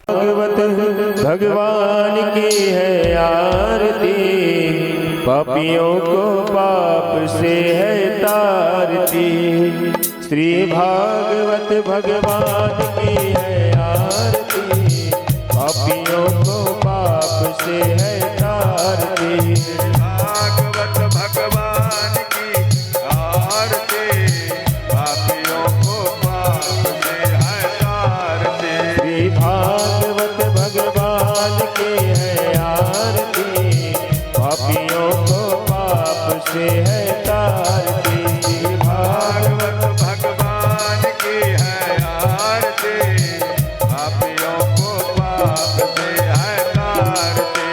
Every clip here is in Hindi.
भगवत भगवान की है आरती, पापियों को पाप से है तारती। श्री भागवत भगवान की है आरती, पापियों को पाप से है तारती। भागवत भगवान की आरती, पापियों को पाप से है तारती। श्री भागवत भगवान की है आरती, पापियों को पाप से है तारती। भागवत भगवान की है आरती, पापियों को पाप से है तारती।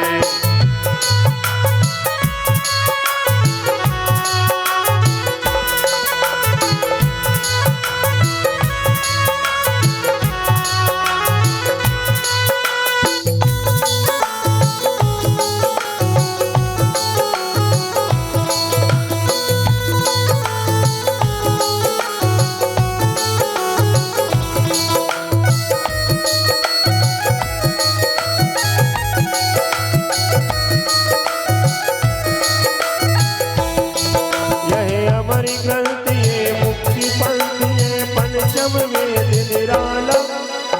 ग्रंथ ये मुक्ति पंथ ये पंचम वेद निराला,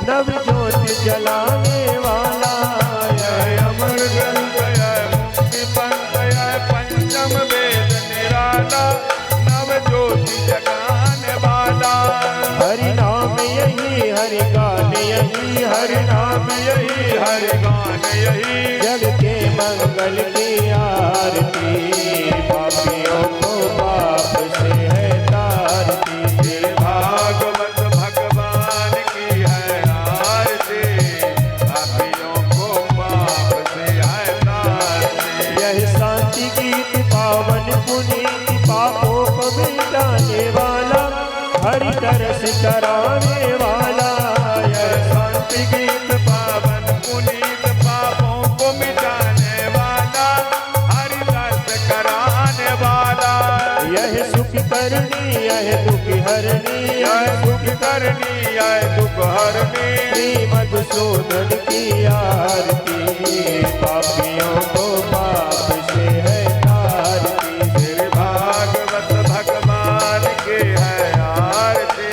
नव ज्योति जलाने वाला। यह अमर ग्रंथ यह मुक्ति पंथ यह पंचम वेद निराला, नव ज्योति जगाने वाला। हरि नाम यही हरि गान यही, हरि नाम यही हरि गान यही, जग के मंगल की आरती। पापियों को पाप से है तारती। भागवत भगवान की है आरती, पापियों को पाप से है तारती। यह शांति गीत पावन पुनीत, पापों को मिटाने वाला, हरि तरस कराने वाला। यह शांति गीत पावन पुनीत, पापों को मिटाने वाला, हरि रस कराने वाला। यह सुख करनी यह दुख हरनी, यह सुख करनी यह दुख हरनी। श्री मधुसूदन की आरती, पापियों को पाप से है तारती। श्री भागवत भगवान की है आरती,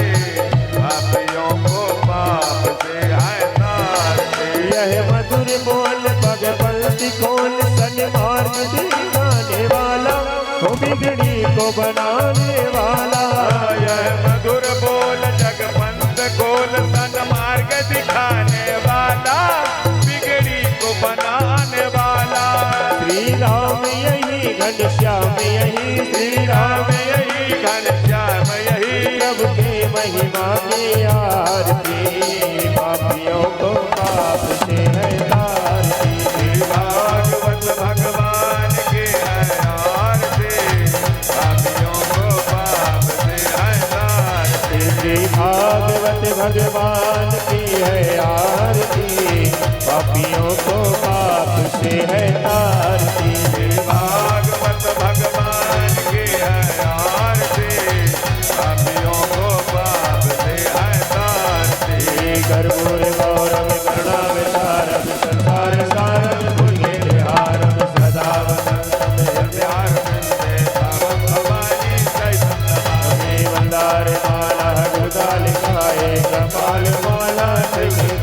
पापियों को पाप से है तारती। यह मधुर बोल भगवंती खोल, सन्मार्ग दिखाने वाला, हो बिगड़ी को बनाने वाला। यह मधुर बोल जगपंथ खोल, सन्मार्ग दिखाने वाला, बिगड़ी को बनाने वाला। श्री राम यही घनश्याम यही, श्री राम यही घनश्याम यही, प्रभु के महिमा की आरती। पापियों को पाप से है तारती। श्री भागवत भगवान की है आरती, पापियों को पाप से है तारती। श्री भागवत भगवान की है आरती, पापियों को पाप से है तारती। श्री भागवत भगवान की है आरती, पापियों को पाप से है तारती। कर्पूर गौरव करुणावतारम संसार सारम भुजगेन्द्रहारम सदा वसंतम प्यारवंदे भावं भवानी चैतन्यभावे। मंदार माला गुदालिकाए कपाल माला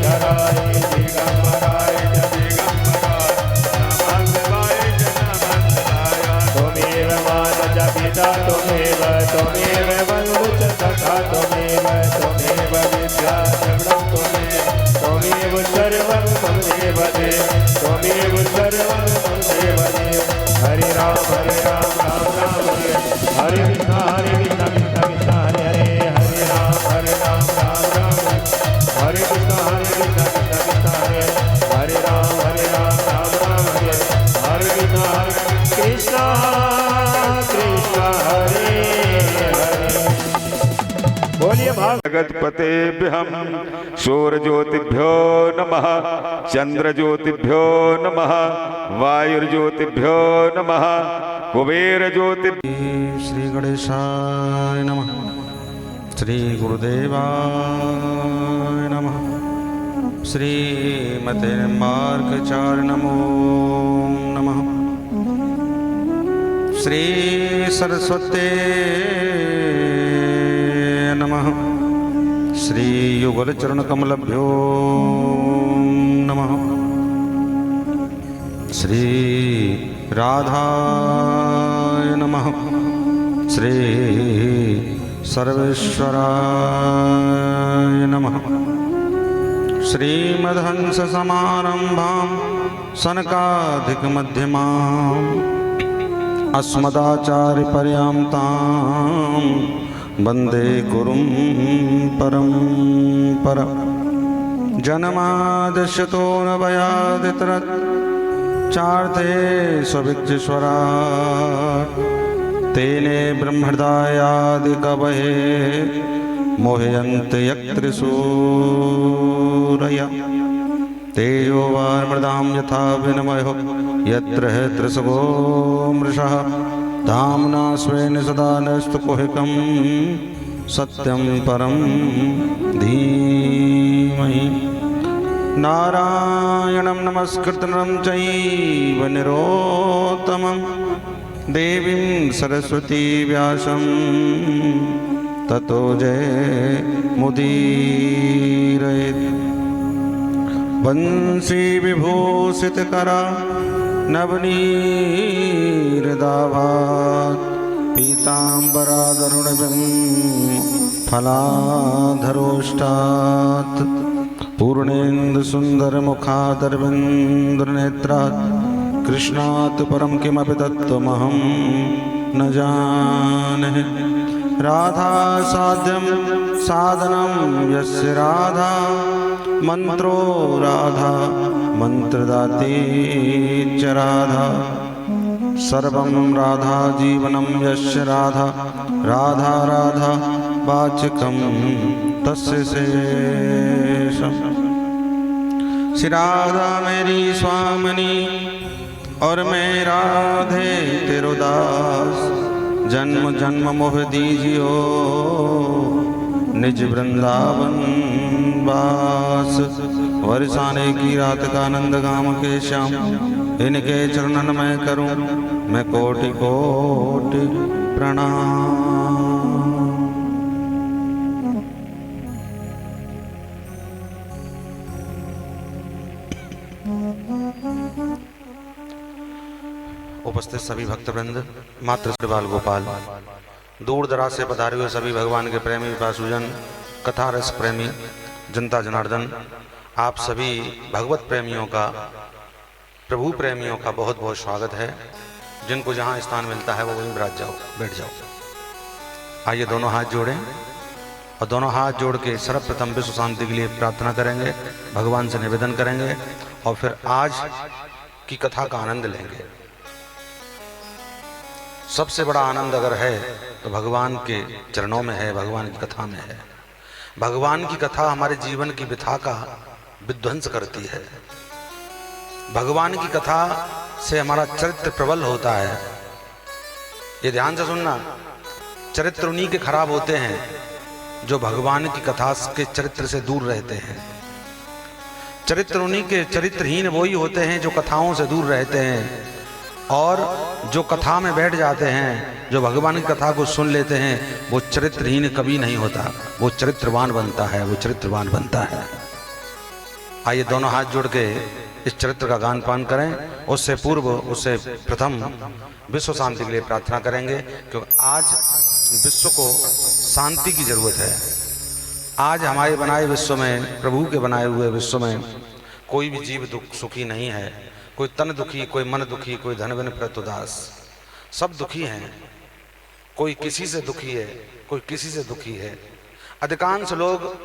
धराए। दिगंबराय च दिगंबराय, नमः शिवाय च नमः शिवाय। त्वमेव माता च पिता त्वमेव, त्वमेव बन्धु च सखा त्वमेव, त्वमेव विद्या सर्वं त्वमेव, त्वमेव सर्वं त्वमेव देव, त्वमेव सर्वं त्वमेव देव। हरे राम राम राम हरे हरे कृष्ण कृष्ण कृष्ण हरे हरे। हरे राम राम राम हरे कृष्ण कृष्ण कृष्ण हरे हरे। राम राम राम हरे हरे कृष्ण कृष्ण कृष्ण हरे हरे। बोलिए भाग जगत्पतेभ्यं सूर्यज्योतिभ्यो नमः, चंद्रज्योतिभ्यो नमः, वायुर्ज्योतिभ्यो नमः, कुबेरज्योति। श्री गणेशाय नमः, श्री गुरुदेवाय नमः। श्रीमते मार्गचारणमो नमः। श्री सरस्वते नमः। श्री युगल चरण कमलभ्यो नमः। श्री राधाय नमः। श्री सर्वेश्वराय नमः। श्रीमद्हंस समारंभां सनकादिक मध्यमाम् अस्मदाचार्य पर्यन्तां वन्दे गुरुं परम्परां। जन्माद्यस्य नभयादितरत् चार्थे स्वविज्ञस्वराट् तेने ब्रह्महृदायादिकवये मोहयन्ति यत्रिसूरया। तेजो वार्मृदां यथा विनिमयो यत्र त्रिसगो मृषः धाम्ना स्वेन सदा नस्तुकुहकं सत्यं परं धीमहि। नारायणं नमस्कृत्य नरं चैव नरोत्तमं देवीं सरस्वती व्यासं ततो जयमुदीरयेत्। वंशी विभूषितकरा नवनीरदाभात् पीताम्बरादरुणबिं फलाधरोष्टात् पूर्णेन्दुसुन्दरमुखादरविन्दनेत्रात् कृष्णात् परं किमपि तत्त्वमहं न जाने। राधा साध्यं साधनं यस्य राधा मंत्रो राधा मंत्रदाती च राधा सर्वं राधा जीवनं यस्य राधा राधा राधा वाचिकं तस्य शेषम्। श्री राधा मेरी स्वामिनी और मैं राधे तेरो दास। जन्म जन्म मोह दीजियो निज वृंदावन वास। बरसाने की रात का आनंद गाम के श्याम इनके चरणन में करूं मैं कोटि कोटि प्रणाम। उपस्थित सभी भक्तवृंद, मात्र श्री बाल गोपाल, दूर दराज से पधारे हुए सभी भगवान के प्रेमी पासुजन, कथा रस प्रेमी जनता जनार्दन, आप सभी भगवत प्रेमियों का, प्रभु प्रेमियों का बहुत बहुत स्वागत है। जिनको जहाँ स्थान मिलता है वो वहीं बैठ जाओ। आइए दोनों हाथ जोड़ें और दोनों हाथ जोड़ के सर्वप्रथम विश्व शांति के लिए प्रार्थना करेंगे, भगवान से निवेदन करेंगे और फिर आज की कथा का आनंद लेंगे। सबसे बड़ा आनंद अगर है तो भगवान के चरणों में है, भगवान की कथा में है। भगवान की कथा हमारे जीवन की व्यथा का विध्वंस करती है। भगवान की कथा से हमारा चरित्र प्रबल होता है। ये ध्यान से सुनना, चरित्र उन्हीं के खराब होते हैं जो भगवान की कथा के चरित्र से दूर रहते हैं। चरित्र उन्हीं के, चरित्रहीन वही होते हैं जो कथाओं से दूर रहते हैं, और जो कथा में बैठ जाते हैं, जो भगवान की कथा को सुन लेते हैं, वो चरित्रहीन कभी नहीं होता, वो चरित्रवान बनता है, वो चरित्रवान बनता है। आइए दोनों हाथ जोड़ के इस चरित्र का गान पान करें। उससे पूर्व, उससे प्रथम विश्व शांति के लिए प्रार्थना करेंगे, क्योंकि आज विश्व को शांति की जरूरत है। आज हमारे बनाए विश्व में, प्रभु के बनाए हुए विश्व में कोई भी जीव दुख सुखी नहीं है। कोई तन दुखी, कोई मन दुखी, कोई धन बिन प्रत उदास, सब दुखी हैं। कोई किसी से दुखी है, कोई किसी से दुखी है। अधिकांश लोग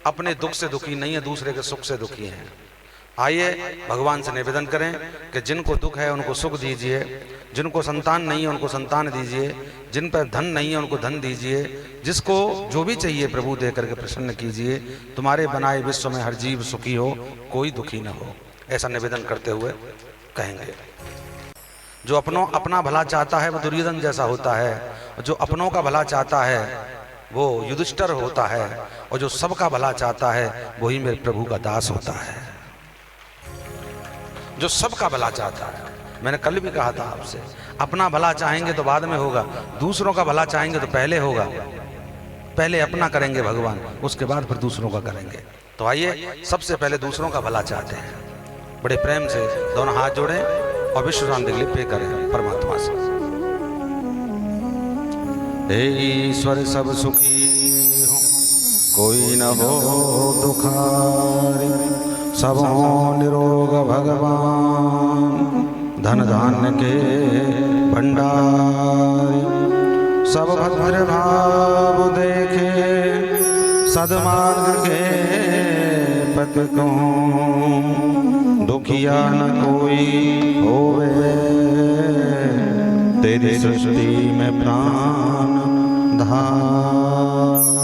अपने दुख से दुखी नहीं है, दूसरे के सुख से दुखी हैं। आइए भगवान से निवेदन करें कि जिनको दुख है उनको सुख दीजिए, जिनको संतान नहीं है उनको संतान दीजिए, जिन पर धन नहीं है उनको धन दीजिए, जिसको जो भी चाहिए प्रभु दे करके प्रसन्न कीजिए। तुम्हारे बनाए विश्व में हर जीव सुखी हो, कोई दुखी न हो, ऐसा निवेदन करते हुए कहेंगे। जो अपना भला चाहता है वो दुर्योधन जैसा होता है, जो अपनों का भला चाहता है वो युधिष्ठिर होता है, और जो सबका भला चाहता है वही मेरे प्रभु का दास होता है। जो सबका भला चाहता है। मैंने कल भी कहा था आपसे, अपना भला चाहेंगे तो बाद में होगा, दूसरों का भला चाहेंगे तो पहले होगा। पहले अपना करेंगे भगवान, उसके बाद फिर दूसरों का करेंगे। तो आइए सबसे पहले दूसरों का भला चाहते हैं, बड़े प्रेम से दोनों हाथ जोड़ें और विश्व शांति के लिए प्रे करें परमात्मा से। हे ईश्वर सब सुखी हो, कोई न हो दुखारी, सब हो निरोग भगवान, धन धान्य के भंडारी, सब भद्र भाव देखे, सदमार्ग के पथ को, दुखिया न कोई होवे, तेरी सृष्टि में प्राण धारी।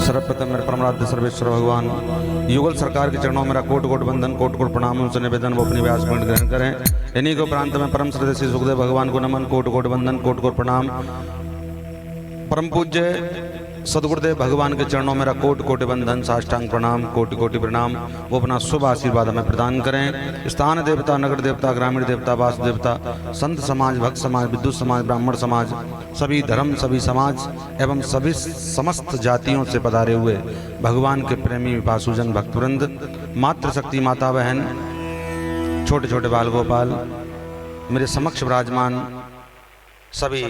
सर्वप्रथम मेरे परमाराध्य सर्वेश्वर भगवान युगल सरकार के चरणों में मेरा कोट कोट वंदन कोट कोट प्रणाम उनसे निवेदन वो अपनी व्यास पॉइंट ग्रहण करें। इन्हीं को प्रांत में परम श्रद्धेय श्री सुखदेव भगवान को नमन कोट कोट वंदन कोट कोट प्रणाम। परम पूज्य सदगुरुदेव भगवान के चरणों मेरा कोटि कोटि बंधन साष्टांग प्रणाम, कोटि कोटि प्रणाम। वो अपना शुभ आशीर्वाद हमें प्रदान करें। स्थान देवता, नगर देवता, ग्रामीण देवता, वास देवता, संत समाज, भक्त समाज, विद्युत समाज, ब्राह्मण समाज, सभी धर्म, सभी समाज एवं सभी समस्त जातियों से पधारे हुए भगवान के प्रेमी विपासुजन भक्तवृंद, मातृशक्ति माता बहन, छोटे छोटे बाल गोपाल, मेरे समक्ष विराजमान सभी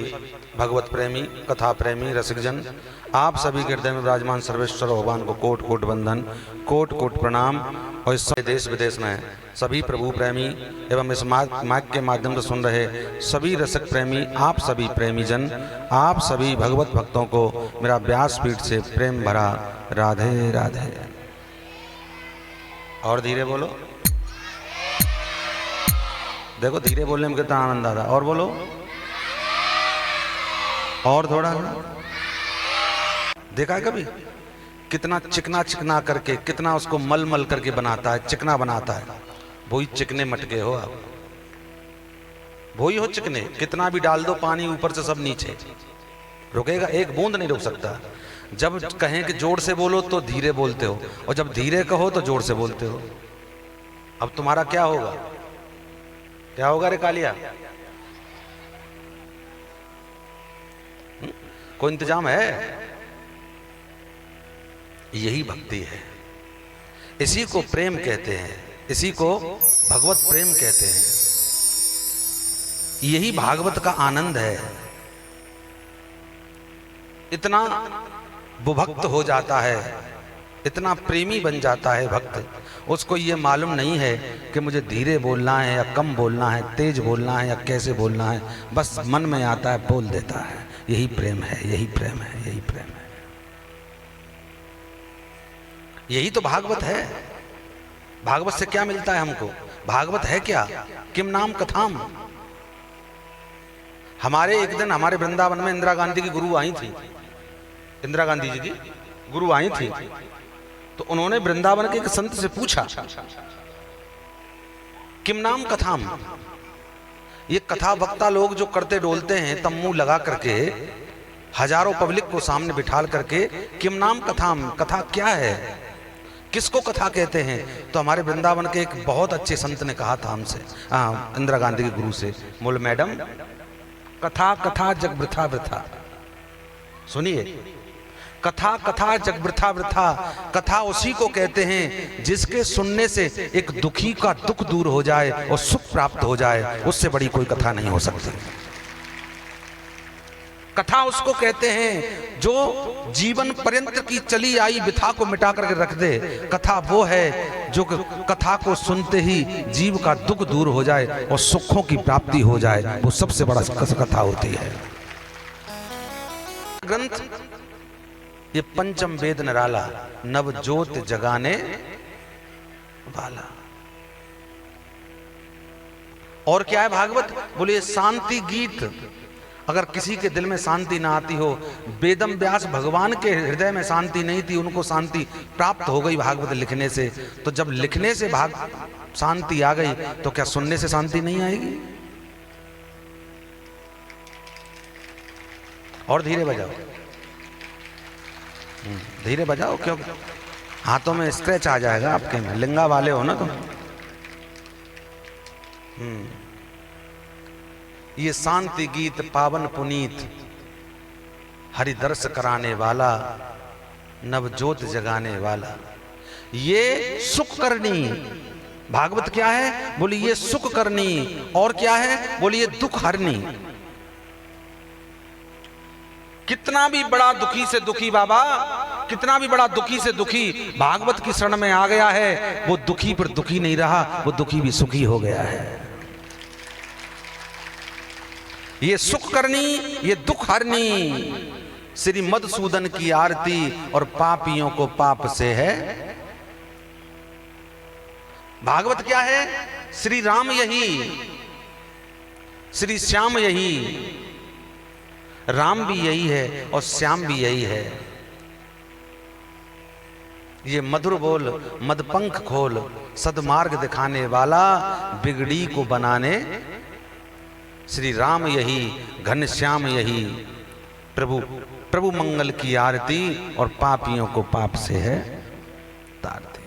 भगवत प्रेमी, कथा प्रेमी, रसिकजन, आप सभी के हृदय में विराजमान सर्वेश्वर भगवान को कोट कोट वंदन, कोट कोट प्रणाम। और इस समय देश विदेश में सभी प्रभु प्रेमी एवं इस माइक के माध्यम से सुन रहे सभी रसिक प्रेमी, आप सभी प्रेमी जन, आप सभी भगवत भक्तों को मेरा व्यासपीठ से प्रेम भरा राधे राधे। और धीरे बोलो, देखो धीरे बोलने में कितना आनंद आता। और बोलो, और थोड़ा। देखा है कभी कितना चिकना चिकना करके, कितना उसको मल मल करके बनाता है, चिकना बनाता है। वही चिकने मटके हो आप, वही हो चिकने। कितना भी डाल दो पानी ऊपर से सब नीचे, रुकेगा एक बूंद नहीं रुक सकता। जब कहें कि जोर से बोलो तो धीरे बोलते हो, और जब धीरे कहो तो जोर से बोलते हो। अब तुम्हारा क्या होगा, क्या होगा रे कालिया? कोई इंतजाम है? यही भक्ति है, इसी को प्रेम कहते हैं, इसी को भगवत प्रेम कहते हैं। यही भागवत का आनंद है। इतना बुभक्त हो जाता है, इतना प्रेमी बन जाता है भक्त, उसको ये मालूम नहीं है कि मुझे धीरे बोलना है या कम बोलना है, तेज बोलना है या कैसे बोलना है। बस मन में आता है, बोल देता है। यही प्रेम है, यही प्रेम है, यही प्रेम है। यही तो भागवत है। भागवत से क्या मिलता है हमको? भागवत है क्या? किम नाम कथाम। हमारे एक दिन हमारे वृंदावन में इंदिरा गांधी की गुरु आई थी, इंदिरा गांधी जी की गुरु आई थी। तो उन्होंने वृंदावन के एक संत से पूछा, किम नाम कथाम। ये कथा वक्ता लोग जो करते डोलते हैं तम्मू लगा करके, हजारों पब्लिक को सामने बिठाल करके, किम नाम कथाम, कथा क्या है, किसको कथा कहते हैं? तो हमारे वृंदावन के एक बहुत अच्छे संत ने कहा था हमसे, इंदिरा गांधी के गुरु से, बोले मैडम कथा कथा जग वृथा वृथा। सुनिए, कथा कथा जग वृथा वृथा। कथा उसी को कहते हैं जिसके सुनने से एक दुखी का दुख दूर हो जाए और सुख प्राप्त हो जाए। उससे बड़ी कोई कथा नहीं हो सकती। कथा उसको कहते हैं जो जीवन पर्यंत की चली आई व्यथा को मिटा करके रख दे। कथा वो है जो कथा को सुनते ही जीव का दुख दूर हो जाए और सुखों की प्राप्ति हो जाए। वो सबसे बड़ा कथा होती है। ग्रंथ ये पंचम वेद निराला, नव ज्योत जगाने वाला। और क्या है भागवत? बोलिए शांति गीत। अगर किसी के दिल में शांति ना आती हो, वेदम व्यास भगवान के हृदय में शांति नहीं थी, उनको शांति प्राप्त हो गई भागवत लिखने से। तो जब लिखने से शांति आ गई तो क्या सुनने से शांति नहीं आएगी? और धीरे बजाओ, धीरे बजाओ, क्यों हाथों में स्क्रैच आ जाएगा आपके में। लिंगा वाले हो ना तुम। ये शांति गीत पावन पुनीत, हरि दर्श कराने वाला, नव ज्योत जगाने वाला। ये सुख करनी। भागवत क्या है? बोली ये सुख करनी। और क्या है? बोली ये दुख हरनी। कितना भी बड़ा दुखी से दुखी बाबा, कितना भी बड़ा दुखी से दुखी भागवत की शरण में आ गया है, वो दुखी पर दुखी नहीं रहा, वो दुखी भी सुखी हो गया है। ये सुख करनी, ये दुख हरनी। श्री मधुसूदन की आरती और पापियों को पाप से है। भागवत क्या है? श्री राम यही, श्री श्याम यही। राम भी यही है और श्याम भी यही है। ये मधुर बोल मदपंख खोल, सदमार्ग दिखाने वाला, बिगड़ी को बनाने श्री राम यही, घनश्याम यही। प्रभु प्रभु मंगल की आरती और पापियों को पाप से है तारती।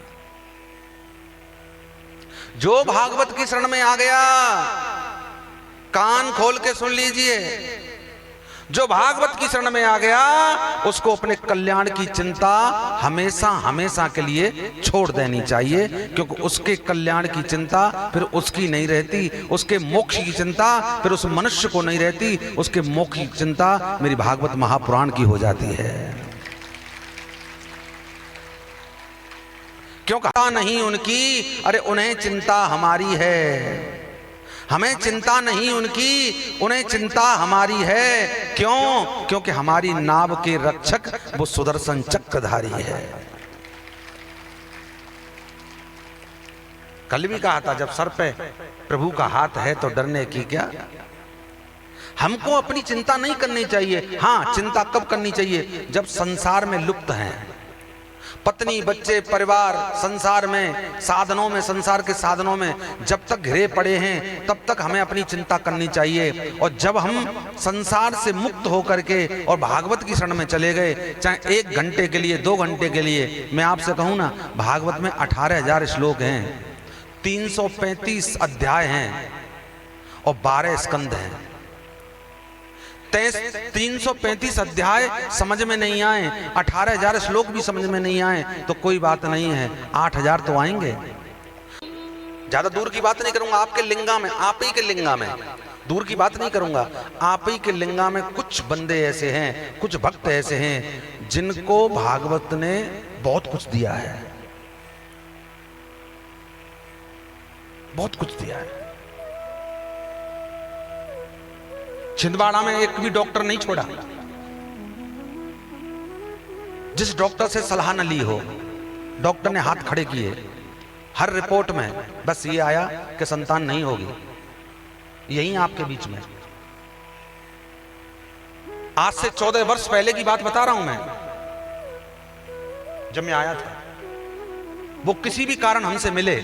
जो भागवत की शरण में आ गया, कान खोल के सुन लीजिए, जो भागवत की शरण में आ गया उसको अपने कल्याण की चिंता हमेशा हमेशा के लिए छोड़ देनी चाहिए, क्योंकि उसके कल्याण की चिंता फिर उसकी नहीं रहती, उसके मोक्ष की चिंता फिर उस मनुष्य को नहीं रहती, उसके मोक्ष की चिंता मेरी भागवत महापुराण की हो जाती है। क्यों कहा नहीं उनकी, अरे उन्हें चिंता हमारी है, हमें चिंता नहीं उनकी, उन्हें चिंता हमारी है। क्यों? क्योंकि हमारी नाव के रक्षक वो सुदर्शन चक्रधारी है। कल भी कहा था, जब सर पे प्रभु का हाथ है तो डरने की क्या। हमको अपनी चिंता नहीं करनी चाहिए। हाँ, चिंता कब करनी चाहिए? जब संसार में लुप्त हैं, पत्नी बच्चे परिवार संसार में साधनों में, संसार के साधनों में जब तक घिरे पड़े हैं तब तक हमें अपनी चिंता करनी चाहिए। और जब हम संसार से मुक्त होकर के और भागवत की शरण में चले गए, चाहे 1 घंटे के लिए 2 घंटे के लिए, मैं आपसे कहूं ना, भागवत में 18,000 श्लोक हैं, 335 अध्याय हैं और 12 स्कंद हैं। 335 अध्याय समझ में नहीं आए, 18,000 श्लोक भी समझ में नहीं आए तो कोई बात नहीं है, 8,000 तो आएंगे। ज्यादा दूर की बात नहीं करूंगा, आपके लिंगा में, आप ही के लिंगा में, दूर की बात नहीं करूंगा, आप ही के लिंगा में कुछ बंदे ऐसे हैं, कुछ भक्त ऐसे हैं जिनको भागवत ने बहुत कुछ दिया है, बहुत कुछ दिया है। छिंदवाड़ा में एक भी डॉक्टर नहीं छोड़ा जिस डॉक्टर से सलाह न ली हो। डॉक्टर ने हाथ खड़े किए, हर रिपोर्ट में बस ये आया कि संतान नहीं होगी। यही आपके बीच में, आज से 14 वर्ष पहले की बात बता रहा हूं मैं, जब मैं आया था, वो किसी भी कारण हमसे मिले,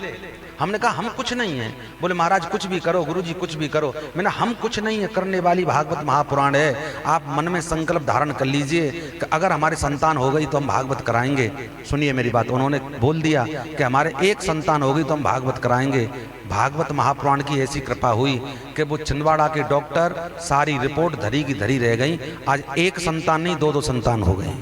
हमने कहा हम कुछ नहीं है। बोले महाराज कुछ भी करो, गुरुजी कुछ भी करो। मैंने हम कुछ नहीं है, करने वाली भागवत महापुराण है। आप मन में संकल्प धारण कर लीजिए कि अगर हमारे संतान हो गई तो हम भागवत कराएंगे। सुनिए मेरी बात, उन्होंने बोल दिया कि हमारे 1 संतान हो गई तो हम भागवत कराएंगे। भागवत महापुराण की ऐसी कृपा हुई कि वो छिंदवाड़ा के डॉक्टर सारी रिपोर्ट धरी की धरी रह गई। आज 1 संतान नहीं, 2-2 संतान हो गए।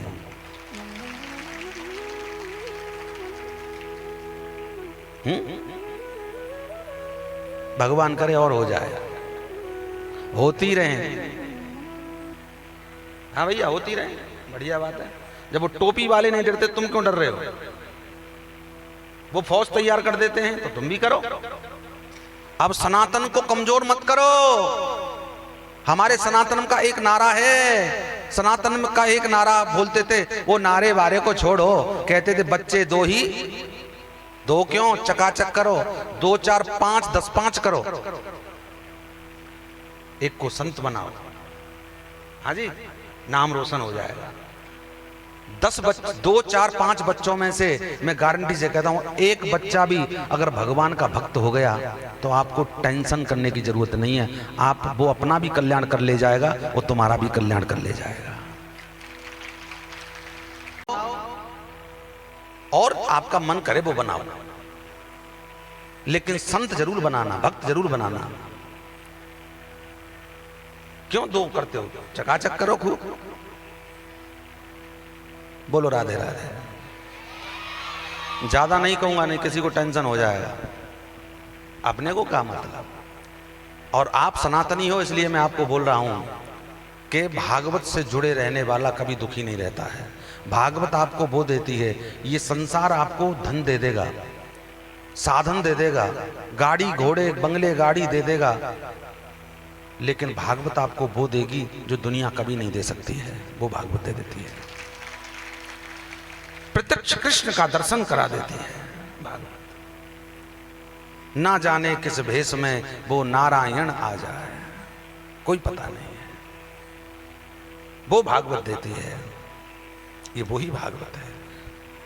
भगवान करे और हो जाए, होती रहे। हाँ भैया होती रहे, बढ़िया बात है। जब वो टोपी वाले नहीं डरते, तुम क्यों डर रहे हो? वो फौज तैयार कर देते हैं तो तुम भी करो। अब सनातन को कमजोर मत करो। हमारे सनातन का एक नारा है, सनातन का एक नारा बोलते थे, वो नारे वारे को छोड़ो, कहते थे बच्चे 2 ही, 2 क्यों, चकाचक करो, 2 4 5 10 5 करो, एक को संत बनाओ। हाँ जी, नाम रोशन हो जाएगा। 2 4 5 बच्चों में से मैं गारंटी से कहता हूं, एक बच्चा भी अगर भगवान का भक्त हो गया तो आपको टेंशन करने की जरूरत नहीं है। आप, वो अपना भी कल्याण कर ले जाएगा, वो तुम्हारा भी कल्याण कर ले जाएगा। और आपका मन करे वो बनाओ, लेकिन संत जरूर बनाना, भक्त जरूर बनाना। क्यों 2 करते हो? चकाचक करो खूब। बोलो राधे राधे। ज्यादा नहीं कहूंगा, नहीं किसी को टेंशन हो जाएगा, अपने को क्या मतलब। और आप सनातनी हो इसलिए मैं आपको बोल रहा हूं कि भागवत से जुड़े रहने वाला कभी दुखी नहीं रहता है। भागवत आपको वो देती है, ये संसार आपको धन दे देगा, साधन दे देगा, गाड़ी घोड़े बंगले गाड़ी दे देगा, लेकिन भागवत आपको वो देगी जो दुनिया कभी नहीं दे सकती है। वो भागवत दे देती है, प्रत्यक्ष कृष्ण का दर्शन करा देती है भागवत। ना जाने किस भेष में वो नारायण आ जाए, कोई पता नहीं है, वो भागवत देती है। ये वही भागवत है,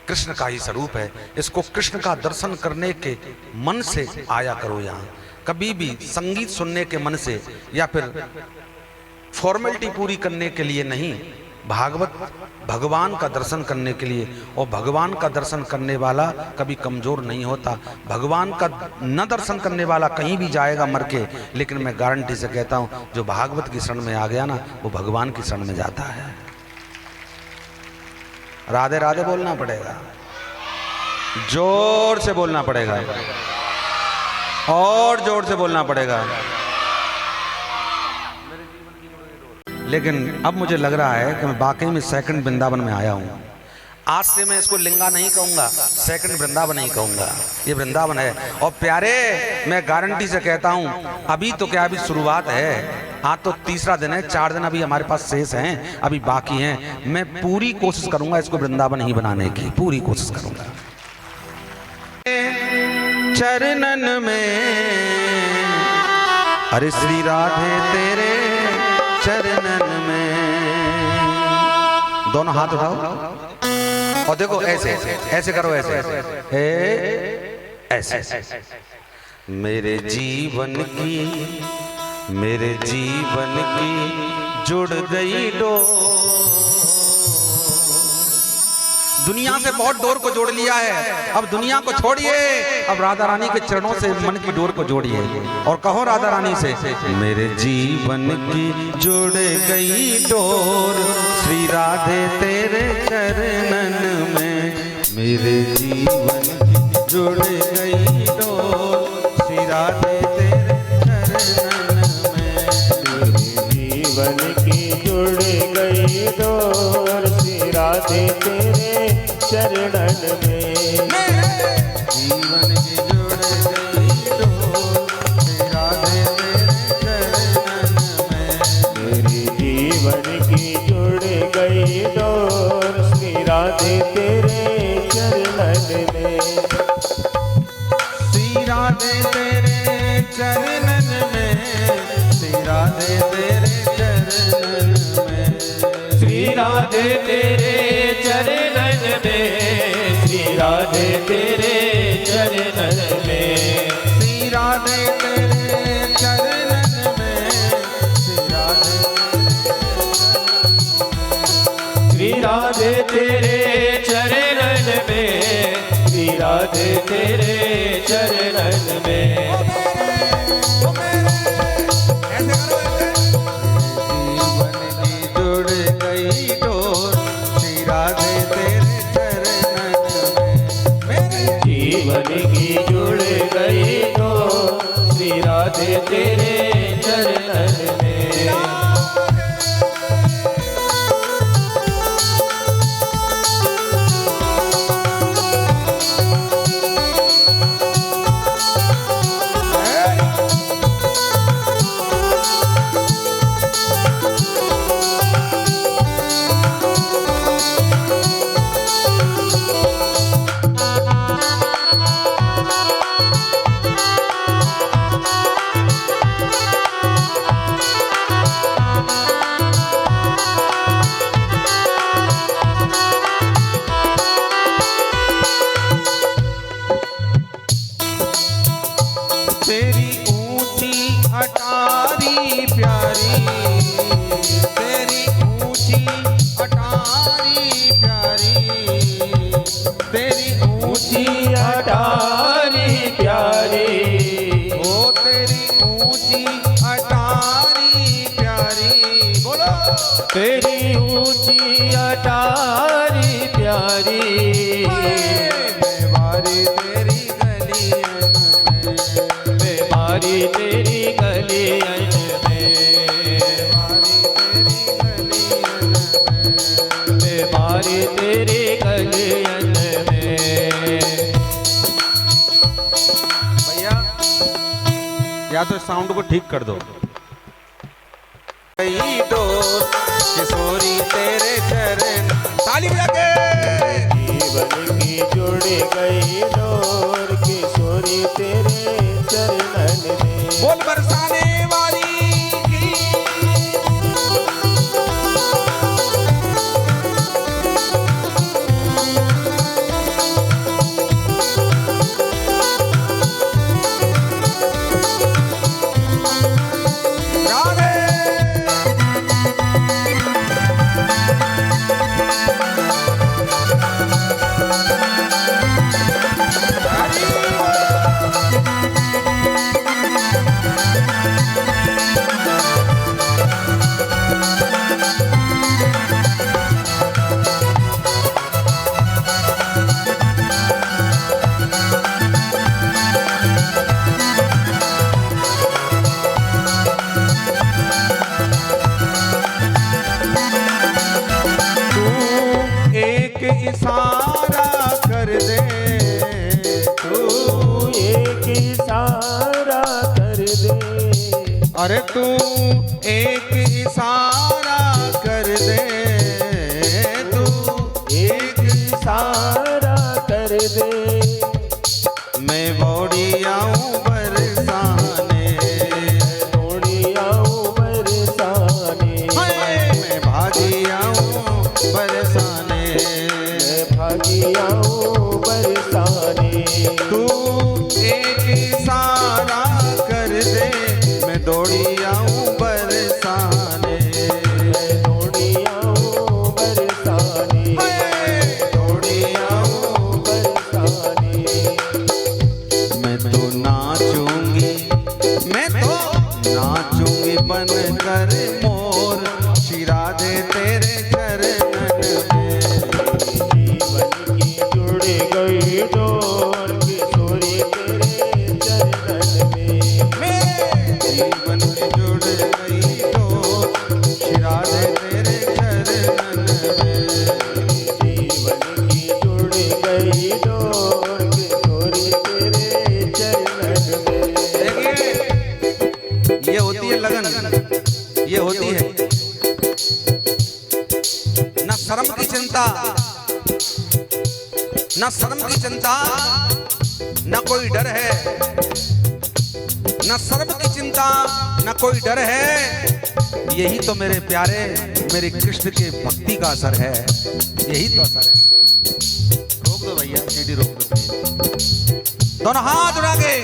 कृष्ण का ही स्वरूप है। इसको कृष्ण का दर्शन करने के मन से आया करो यहाँ, कभी भी संगीत सुनने के मन से या फिर फॉर्मेलिटी पूरी करने के लिए नहीं, भागवत भगवान का दर्शन करने के लिए, और भगवान का दर्शन करने वाला कभी कमजोर नहीं होता। भगवान का न दर्शन करने वाला कहीं भी जाएगा मर के, लेकिन मैं गारंटी से कहता हूं जो भागवत की शरण में आ गया ना, वो भगवान की शरण में जाता है। राधे राधे बोलना पड़ेगा, जोर से बोलना पड़ेगा, और जोर से बोलना पड़ेगा। लेकिन अब मुझे लग रहा है कि मैं वाकई में सेकंड वृंदावन में आया हूं। आज से मैं इसको लिंगा नहीं कहूंगा, सेकंड वृंदावन नहीं कहूंगा, ये वृंदावन है। और प्यारे, मैं गारंटी से कहता हूं, अभी तो क्या, अभी शुरुआत है। आज तो तीसरा दिन है, 4 दिन अभी हमारे पास शेष हैं, अभी बाकी हैं। मैं पूरी कोशिश करूंगा इसको वृंदावन ही बनाने की, पूरी कोशिश करूंगा। चरणन में अरे श्री राधे तेरे चरणन में, दोनों हाथ उठाओ और देखो ऐसे ऐसे करो, ऐसे ऐसे ऐसे। मेरे जीवन की जुड़ गई डोर, दुनिया से बहुत डोर को जोड़ लिया है। अब दुनिया को छोड़िए, अब राधा रानी के चरणों से मन की डोर को जोड़िए और कहो राधा रानी से, मेरे जीवन की जुड़ गई डोर श्री राधे तेरे चरणन में। मेरे जीवन की जुड़ गई डोर श्री राधे तेरे चरणन में। मेरे जीवन की जुड़ गई डोर श्री राधे तेरे चरणन में। जीवन की जुड़ गई डोर श्री राधे तेरे चरणन में। मेरे जीवन की जुड़ गई डोर श्री राधे तेरे चरणन में। श्री राधे तेरे चरणन में, श्री राधे तेरे चरणन में, श्री राधे तेरे चरणन में, श्री राधे तेरे चरणन में, श्री राधे तेरे चरणन में, श्री राधे तेरे चरणन में, श्री राधे तेरे चरणन में। जीवन की जुड़ गई डोर श्री राधे तेरे चरणन में। तेरी ऊंची अटारी प्यारी, बेमारी तेरी गलियन में, बेमारी तेरी गलियन में, बेमारी तेरी गलियन में। भैया या तो साउंड को ठीक कर दो। किशोरी तेरे चरण, ताली बजा के। जीवन की जुड़ गई डोर किशोरी तेरे चरणन में। बोल बरसाने वाली की। तू एक इशारा कर दे, तू एक इशारा कर दे, मैं बौड़ी आऊं बरसाने, दौड़ी आऊं बरसाने, मैं भागी आऊं बरसाने, मैं भागी आऊं बरसाने। तू एक इशारा कर दे, मैं दौड़ी आऊं बरसाने, मैं दौड़ी आऊं बरसाने, दौड़ी आऊं बरसाने। मैं तो नाचूंगी, मैं तो नाचूंगी बन कर मोर, शिरा दे तेरे चरणन में। जीवन की जुड़ गई डोर किशोरी तेरे चरणन में। मेरे जीवन में जुड़ गई डोर, शिरा दे तेरे चरणन में। जीवन की जुड़ गई डोर किशोरी तेरे चरणन में। देखिए, ये होती है लगन, ये होती है न शर्म की चिंता, न शर्म की चिंता, न कोई डर है, न शर्म की चिंता, न कोई डर है। यही तो मेरे प्यारे, मेरे कृष्ण के भक्ति का असर है, यही तो असर है। रोक दो भैया, सीढ़ी रोक दो, दोनों हाथ उड़ा के।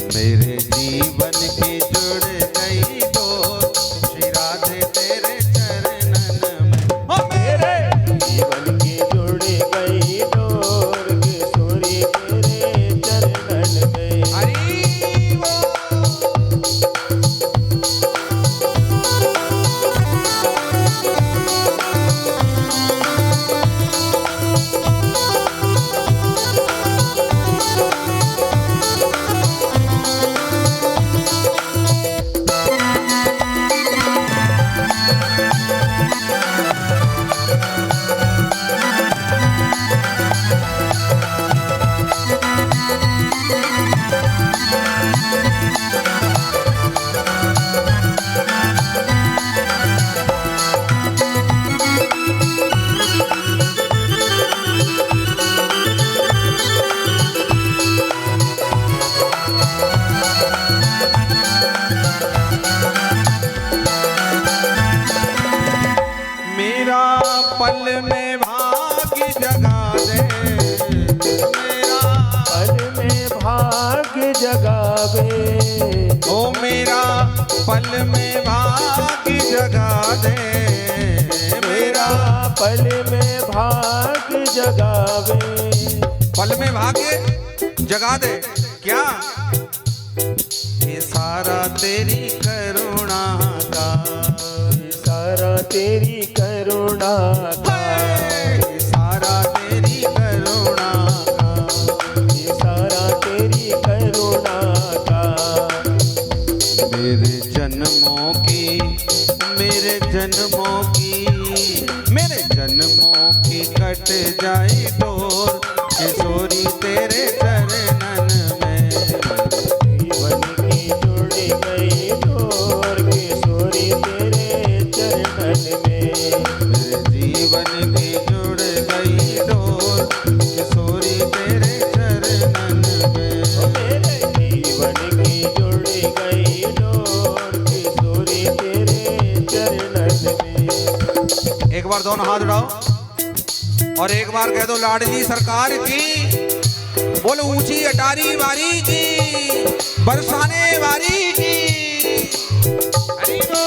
मेरे जीवन की जुड़ गई डोर, शिरा दे तेरे चरणन में। ओ मेरे जीवन की जुड़ गई डोर किशोरी तेरे चरणन में। हरि बोल। मेरा पल में भाग्य जगा दे, मेरा पल में भाग्य जगावे, ओ मेरा पल में भाग्य जगा दे, मेरा पल में भाग्य जगावे। पल में भाग्य जगा दे। क्या ये सारा तेरी करुणा का, सारा तेरी करुणा का, ये सारा तेरी करुणा का, ये सारा तेरी करुणा का। मेरे जन्मों की, मेरे जन्मों की, मेरे जन्मों की कट जाए डोर, किशोरी तेरे चरणन में। जीवन की जुड़ गई डोर किशोरी तेरे चरणन में। मेरे जीवन की जुड़ गई डोर, किशोरी तेरे चरणन में। मेरे जीवन की जुड़ गई डोर किशोरी तेरे चरणन में। एक बार दोनों हाथ उठाओ और एक बार कह दो लाडली सरकार की, बोल ऊंची अटारी वारी की, बरसाने वारी की। हरि बोल।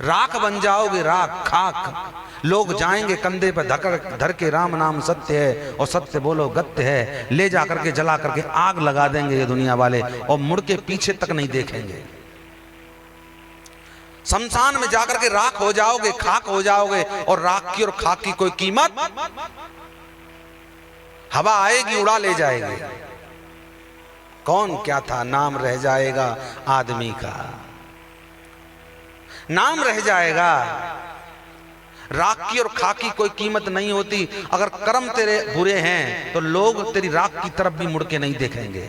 राख बन जाओगे, राख खाक। लोग जाएंगे कंधे पर धर के राम नाम सत्य है और सत्य बोलो गत्य है, ले जा करके जला करके आग लगा देंगे ये दुनिया वाले और मुड़ के पीछे तक नहीं देखेंगे। शमशान में जाकर के राख हो जाओगे, खाक हो जाओगे और राख की और खाक की कोई कीमत, हवा आएगी उड़ा ले जाएगी। कौन क्या था, नाम रह जाएगा आदमी का, नाम रह जाएगा। राख की और खाक की कोई कीमत नहीं होती। अगर कर्म तेरे बुरे हैं तो लोग तेरी राख की तरफ भी मुड़ के नहीं देखेंगे।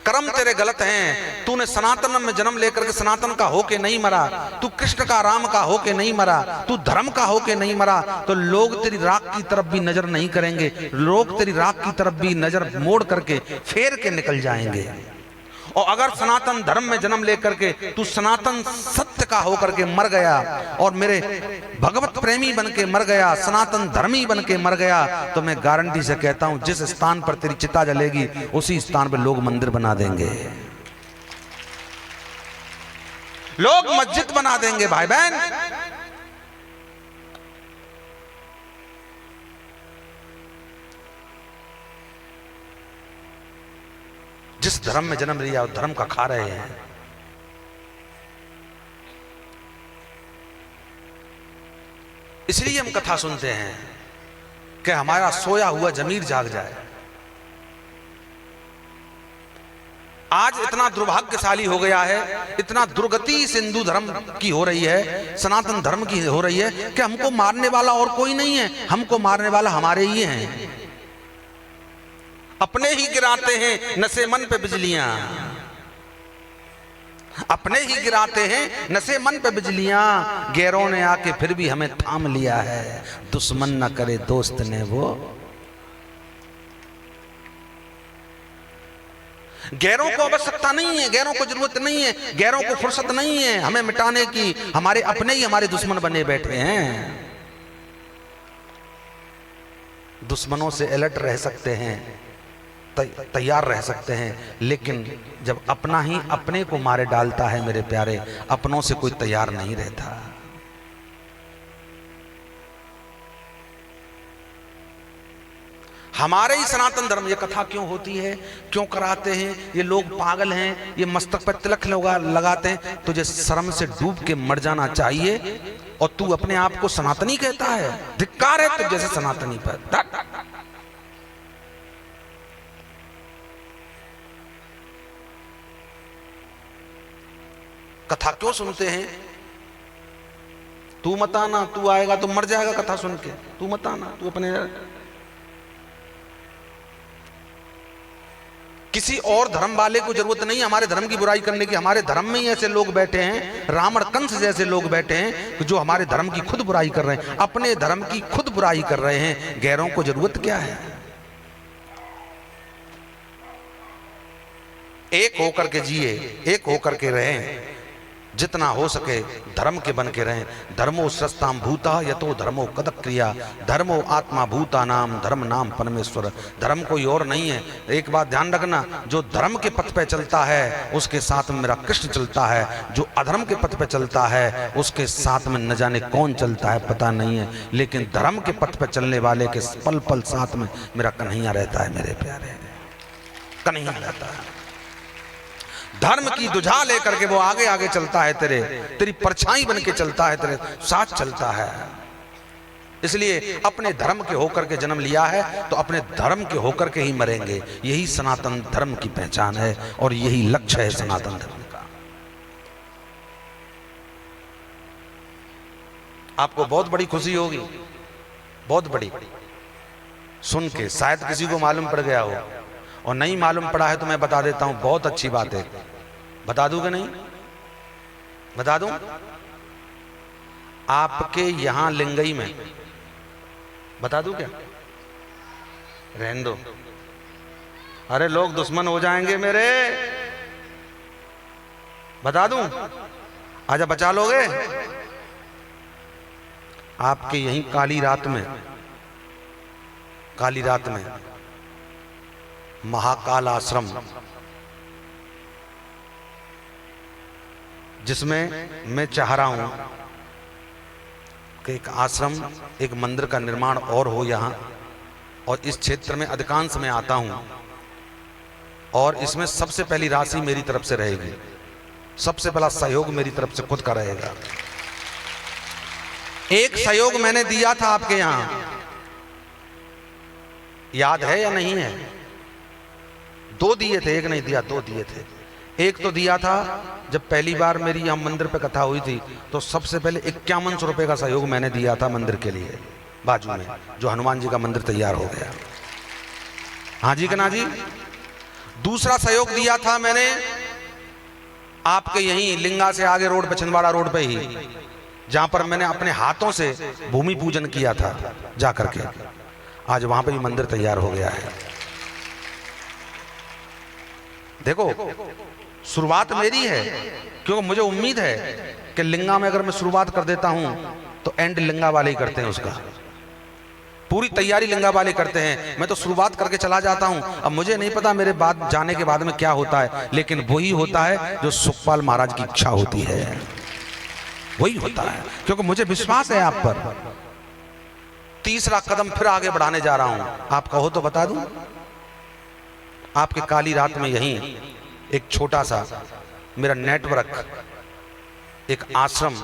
कर्म तेरे गलत हैं, तूने सनातन में जन्म लेकर के सनातन का होके नहीं मरा, तू कृष्ण का राम का होके नहीं मरा, तू धर्म का होके नहीं मरा, तो लोग तेरी राख की तरफ भी नजर नहीं करेंगे। लोग तेरी राख की तरफ भी नजर मोड़ करके फेर के निकल जाएंगे। और अगर सनातन धर्म में जन्म लेकर के तू सनातन सत्य का होकर के मर गया और मेरे भगवत प्रेमी बन के मर गया, सनातन धर्मी बन के मर गया, तो मैं गारंटी से कहता हूं जिस स्थान पर तेरी चिता जलेगी उसी स्थान पर लोग मंदिर बना देंगे, लोग मस्जिद बना देंगे। भाई बहन, जिस धर्म में जन्म लिया उस धर्म का खा रहे हैं। इसलिए हम कथा सुनते हैं कि हमारा सोया हुआ जमीर जाग जाए। आज इतना दुर्भाग्यशाली हो गया है, इतना दुर्गति हिंदू धर्म की हो रही है, सनातन धर्म की हो रही है कि हमको मारने वाला और कोई नहीं है, हमको मारने वाला हमारे ही हैं। अपने ही गिराते हैं नशे मन पे बिजलियां, अपने ही गिराते हैं नशे मन पे बिजलियां। गैरों ने आके फिर भी हमें थाम लिया है, दुश्मन न करे दोस्त ने वो। गैरों को आवश्यकता नहीं है, गैरों को जरूरत नहीं है, गैरों को फुर्सत नहीं है हमें मिटाने की। हमारे अपने ही हमारे दुश्मन बने बैठे हैं। दुश्मनों से अलर्ट रह सकते हैं, तैयार रह सकते हैं, लेकिन जब अपना ही अपने को मारे डालता है मेरे प्यारे, अपनों से कोई तैयार नहीं रहता। हमारे ही सनातन धर्म, ये कथा क्यों होती है, क्यों कराते हैं ये लोग? पागल हैं, ये मस्तक पर तिलक लगाते हैं। तुझे शर्म से डूब के मर जाना चाहिए और तू अपने आप को सनातनी कहता है। धिक्कार है तुझ जैसे सनातनी पर। कथा क्यों सुनते हैं? तू मत आना, तू आएगा तो मर जाएगा कथा सुन के। तू मत आना, तू अपने किसी और धर्म वाले को जरूरत नहीं हमारे धर्म की बुराई करने की। हमारे धर्म में ही ऐसे लोग बैठे हैं, रावण कंस जैसे लोग बैठे हैं जो हमारे धर्म की खुद बुराई कर रहे हैं, अपने धर्म की खुद बुराई कर रहे हैं। गैरों को जरूरत क्या है? एक होकर के जिए, एक होकर के रहें, जितना हो सके धर्म के बन के रहें। धर्मो सस्ताम भूता यतो धर्मो कदक क्रिया, धर्मो आत्मा भूता नाम, धर्म नाम परमेश्वर। धर्म कोई और नहीं है। एक बात ध्यान रखना, जो धर्म के पथ पे चलता है उसके साथ में मेरा कृष्ण चलता है, जो अधर्म के पथ पे चलता है उसके साथ में न जाने कौन चलता है पता नहीं है, लेकिन धर्म के पथ पे चलने वाले के पल पल साथ में मेरा कन्हैया रहता है। मेरे प्यारे, कन्हैया रहता है। धर्म की दुझा लेकर के वो आगे आगे चलता है, तेरी परछाई बन के चलता है, तेरे साथ चलता है। इसलिए अपने धर्म के होकर के जन्म लिया है तो अपने धर्म के होकर के ही मरेंगे। यही सनातन धर्म की पहचान है और यही लक्ष्य है सनातन धर्म का। आपको बहुत बड़ी खुशी होगी, बहुत बड़ी, सुन के। शायद किसी को मालूम पड़ गया हो और नहीं मालूम पड़ा है तो मैं बता देता हूं, बहुत अच्छी बात है। बता दूं कि नहीं? बता दूं? आपके यहां लिंगई में, बता दूं क्या? रहने दो, अरे लोग दुश्मन हो जाएंगे मेरे। बता दूं? आजा, बचा लोगे? आपके यहीं काली रात में महाकाल आश्रम जिसमें मैं चाह रहा हूं कि एक आश्रम, एक मंदिर का निर्माण और हो यहाँ। और इस क्षेत्र में अधिकांश मैं आता हूं और इसमें सबसे पहली राशि मेरी तरफ से रहेगी, सबसे पहला सहयोग मेरी तरफ से खुद का रहेगा। एक सहयोग मैंने दिया था आपके यहां, याद है या नहीं है? 2 दिए थे, एक नहीं दिया, 2 दिए थे। एक तो दिया था जब पहली बार मेरी यहां मंदिर पे कथा हुई थी, तो सबसे पहले 5100 रुपए का सहयोग मैंने दिया था मंदिर के लिए, बाजू में जो हनुमान जी का मंदिर तैयार हो गया। हाँ जी कना जी। दूसरा सहयोग दिया था मैंने आपके यहीं लिंगा से आगे रोड पे, छिंदवाड़ा रोड पे ही, जहां पर मैंने अपने हाथों से भूमि पूजन किया था जाकर के। आज वहां पे भी मंदिर तैयार हो गया है। देखो शुरुआत मेरी है, क्योंकि मुझे उम्मीद है कि लिंगा में अगर मैं शुरुआत कर देता हूं तो एंड लिंगा वाले ही करते हैं, उसका पूरी तैयारी लिंगा वाले करते हैं। मैं तो शुरुआत करके चला जाता हूं। अब मुझे नहीं पता मेरे बाद जाने के बाद में क्या होता है, लेकिन वही होता है जो सुखपाल महाराज की इच्छा होती है, वही होता है, क्योंकि मुझे विश्वास है आप पर। तीसरा कदम फिर आगे बढ़ाने जा रहा हूं। आप कहो तो बता दूं, आपके काली रात में यहीं एक छोटा सा मेरा नेटवर्क, एक आश्रम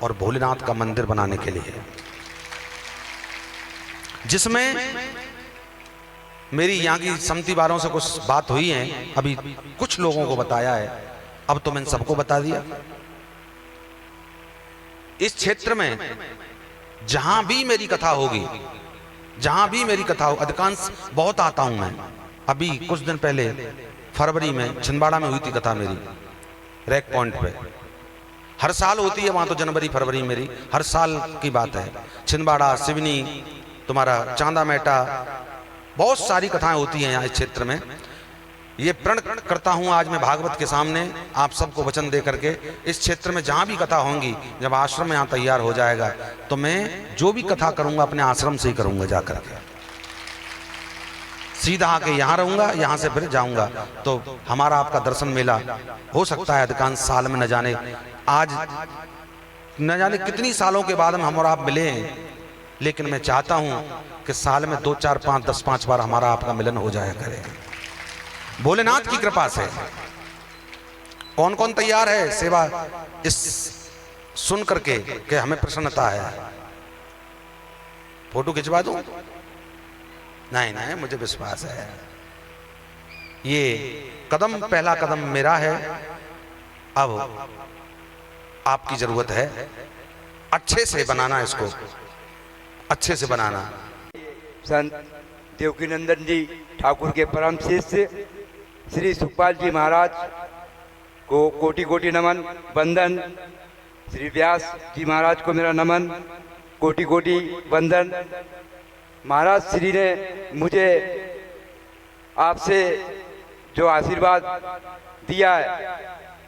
और भोलेनाथ का मंदिर बनाने के लिए, जिसमें मेरी यहाँ की समिति वालों से कुछ बात हुई है, अभी कुछ लोगों को बताया है, अब तो मैंने सबको बता दिया। इस क्षेत्र में जहां भी मेरी कथा होगी, जहां भी मेरी कथा हो, अधिकांश बहुत आता हूं मैं। अभी कुछ दिन पहले फरवरी में छिंदवाड़ा में हुई थी कथा मेरी, रैक पॉइंट पे। हर साल होती है वहां तो, जनवरी फरवरी मेरी हर साल की बात है। छिंदवाड़ा, सिवनी, तुम्हारा चांदा मेटा, बहुत सारी कथाएं होती हैं यहाँ इस क्षेत्र में। ये प्रण करता हूं आज मैं भागवत के सामने आप सबको वचन दे करके, इस क्षेत्र में जहां भी कथा होंगी, जब आश्रम यहाँ तैयार हो जाएगा तो मैं जो भी कथा करूंगा अपने आश्रम से ही करूंगा, जाकर के सीधा आके यहाँ रहूंगा, यहाँ से फिर जाऊंगा। तो हमारा आपका दर्शन मेला हो सकता है अधिकांश साल में, न जाने आज न जाने कितनी सालों के बाद हम और आप मिले हैं, लेकिन मैं चाहता हूं कि साल में 2, 4, 5, 10, 5 बार हमारा आपका मिलन हो जाया करे, भोलेनाथ की कृपा से। कौन कौन तैयार है सेवा इस सुन करके कि हमें प्रसन्नता है? फोटो खिंचवा दूं? नहीं नहीं, मुझे विश्वास है। ये कदम, पहला कदम मेरा है। अब आपकी जरूरत है अच्छे से बनाना, इसको अच्छे से बनाना। संत देवकीनंदन जी ठाकुर के परम शिष्य श्री सुखपाल जी महाराज को कोटि कोटि नमन, वंदन। श्री व्यास जी महाराज को मेरा नमन, कोटि कोटि वंदन। महाराज श्री ने मुझे आपसे जो आशीर्वाद दिया है,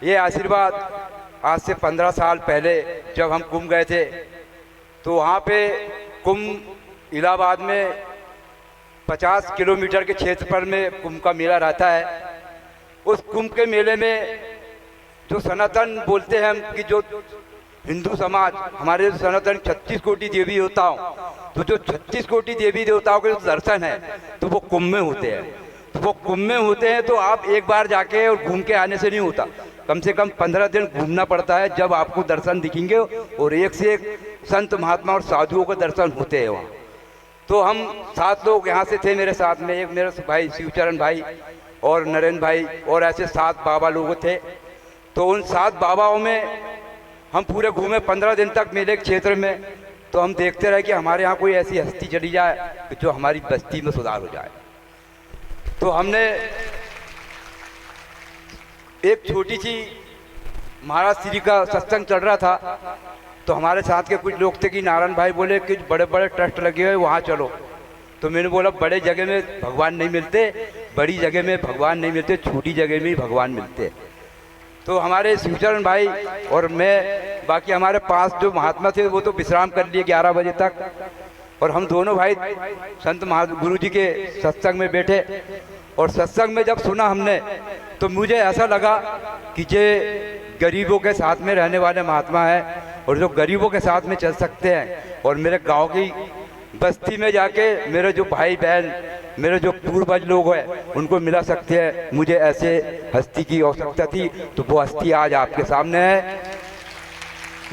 ये आशीर्वाद आज से 15 साल पहले जब हम कुंभ गए थे, तो वहाँ पे कुंभ इलाहाबाद में 50 किलोमीटर के क्षेत्रफल में कुंभ का मेला रहता है। उस कुंभ के मेले में जो सनातन बोलते हैं हम कि जो हिंदू समाज, हमारे सनातन 36 कोटि देवी देवताओं, तो जो 36 कोटि देवी देवताओं के दर्शन है तो वो कुंभ में होते हैं। तो वो कुंभ में होते हैं तो आप एक बार जाके और घूम के आने से नहीं होता, कम से कम 15 दिन घूमना पड़ता है, जब आपको दर्शन दिखेंगे और एक से एक संत महात्मा और साधुओं के दर्शन होते हैं वहाँ। तो हम 7 लोग यहाँ से थे मेरे साथ में, एक मेरे भाई शिवचरण भाई और नरेंद्र भाई और ऐसे 7 बाबा लोग थे। तो उन 7 बाबाओं में हम पूरे घूमे 15 दिन तक मेले के क्षेत्र में। तो हम देखते रहे कि हमारे यहाँ कोई ऐसी हस्ती चली जाए जो हमारी बस्ती में सुधार हो जाए। तो हमने एक छोटी सी महाराज श्री का सत्संग चल रहा था, तो हमारे साथ के कुछ लोग थे कि नारायण भाई बोले कि बड़े बड़े ट्रस्ट लगे हुए वहाँ चलो। तो मैंने बोला बड़े जगह में भगवान नहीं मिलते, बड़ी जगह में भगवान नहीं मिलते, छोटी जगह में ही भगवान मिलते। तो हमारे शिवचरण भाई और मैं, बाकी हमारे 5 जो महात्मा थे वो तो विश्राम कर लिए 11 बजे तक, और हम दोनों भाई संत गुरु जी के सत्संग में बैठे। और सत्संग में जब सुना हमने तो मुझे ऐसा लगा कि ये गरीबों के साथ में रहने वाले महात्मा है और जो गरीबों के साथ में चल सकते हैं और मेरे गांव की बस्ती में जाके मेरे जो भाई बहन, मेरे जो पूर्वज लोग हैं उनको मिला सकते हैं। मुझे ऐसे हस्ती की आवश्यकता थी, तो वो हस्ती आज आपके सामने है।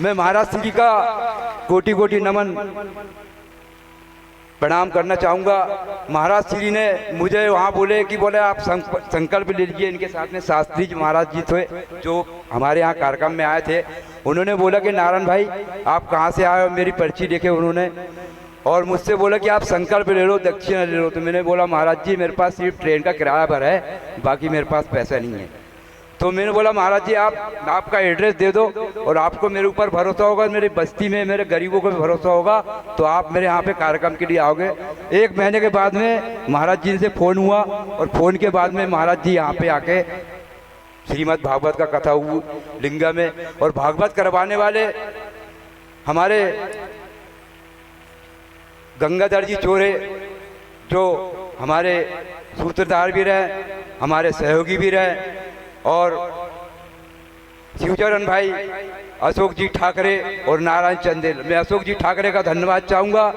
मैं महाराज श्री का कोटि कोटि नमन प्रणाम करना चाहूँगा। महाराज श्री ने मुझे वहाँ बोले आप संकल्प ले लीजिए। इनके साथ में शास्त्री जी महाराज जी थे जो हमारे यहाँ कार्यक्रम में आए थे। उन्होंने बोला कि नारायण भाई आप कहाँ से आए हो, मेरी पर्ची देखे उन्होंने और मुझसे बोला कि आप संकल्प ले लो, दक्षिणा ले लो। तो मैंने बोला महाराज जी मेरे पास सिर्फ ट्रेन का किराया भर है, बाकी मेरे पास पैसा नहीं है। तो मैंने बोला महाराज जी आप आपका एड्रेस दे दो और आपको मेरे ऊपर भरोसा होगा, मेरी बस्ती में मेरे गरीबों को भी भरोसा होगा, तो आप मेरे यहाँ पे कार्यक्रम के लिए आओगे। 1 महीने के बाद में महाराज जी से फ़ोन हुआ और फ़ोन के बाद में महाराज जी यहाँ पे आके श्रीमद् भागवत का कथा हुई लिंगा में। और भागवत करवाने वाले हमारे गंगाधर जी चोरे जो हमारे सूत्रधार भी रहे, हमारे सहयोगी भी रहे, और शिवचरण भाई, अशोक जी ठाकरे और नारायण चंदेल। मैं अशोक जी ठाकरे का धन्यवाद चाहूँगा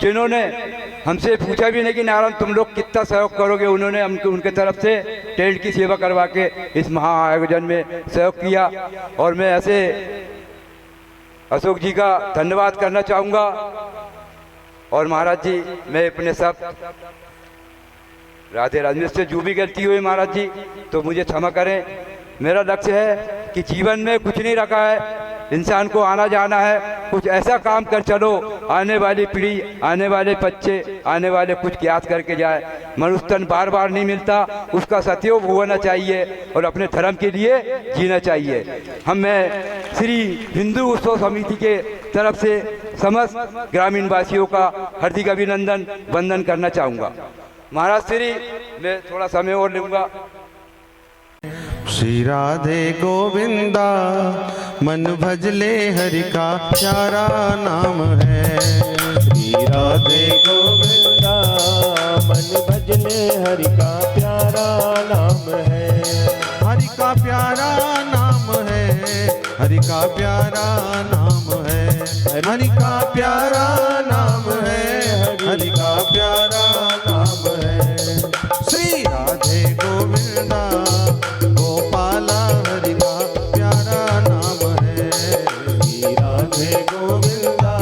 जिन्होंने हमसे पूछा भी नहीं कि नारायण तुम लोग कितना सहयोग करोगे। उन्होंने हमको उनके तरफ से टेंट की सेवा करवा के इस महाआयोजन में सहयोग किया और मैं ऐसे अशोक जी का धन्यवाद करना चाहूँगा। और महाराज जी मैं अपने सब राधे राधे से जो भी गलती हुई महाराज जी तो मुझे क्षमा करें। मेरा लक्ष्य है कि जीवन में कुछ नहीं रखा है, इंसान को आना जाना है, कुछ ऐसा काम कर चलो आने वाली पीढ़ी, आने वाले बच्चे, आने वाले कुछ ज्ञात करके जाए। मनुष्य तन बार बार नहीं मिलता, उसका सत्योग होना चाहिए और अपने धर्म के लिए जीना चाहिए। मैं श्री हिंदू उत्सव समिति के तरफ से समस्त ग्रामीण वासियों का हार्दिक अभिनंदन वंदन करना चाहूँगा। महाराज श्री मैं थोड़ा समय और लूँगा। श्री राधे गोविंदा मन भजले हरि का प्यारा नाम है। श्री राधे गोविंदा मन भजले हरि का प्यारा नाम है। हरि का प्यारा नाम है, हरि का प्यारा नाम है, हरि का प्यारा नाम है, हरि का प्यारा नाम है। श्री राधे गोविंदा गोपाला हरि का प्यारा नाम है। श्री राधे गोविंदा